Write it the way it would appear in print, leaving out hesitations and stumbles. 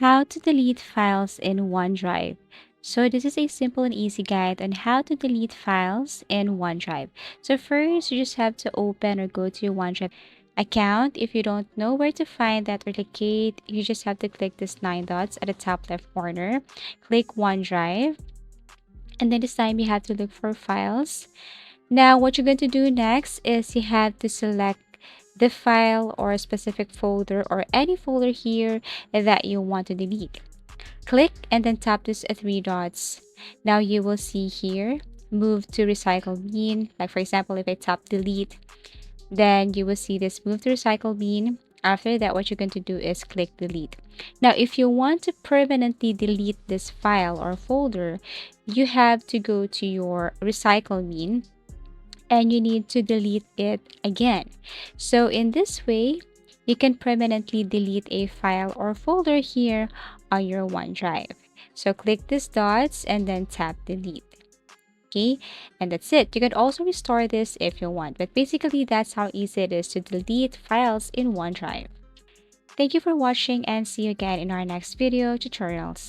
How to delete files in OneDrive. So this is a simple and easy guide on how to delete files in OneDrive. So first, you just have to open or go to your OneDrive account. If you don't know where to find that or locate, you just have to click this 9 dots at the top left corner. Click OneDrive, and then this time you have to look for files. Now, what you're going to do next is you have to select the file or a specific folder or any folder here that you want to delete. Click and then tap this 3 dots. Now you will see here, move to recycle bin. Like for example, if I tap delete, then you will see this move to recycle bin. After that, what you're going to do is click delete. Now, if you want to permanently delete this file or folder, you have to go to your recycle bin and you need to delete it again. So in this way, you can permanently delete a file or folder here on your OneDrive. So click these dots and then tap delete. Okay, and that's it. You can also restore this if you want, but basically that's how easy it is to delete files in OneDrive. Thank you for watching and see you again in our next video tutorials.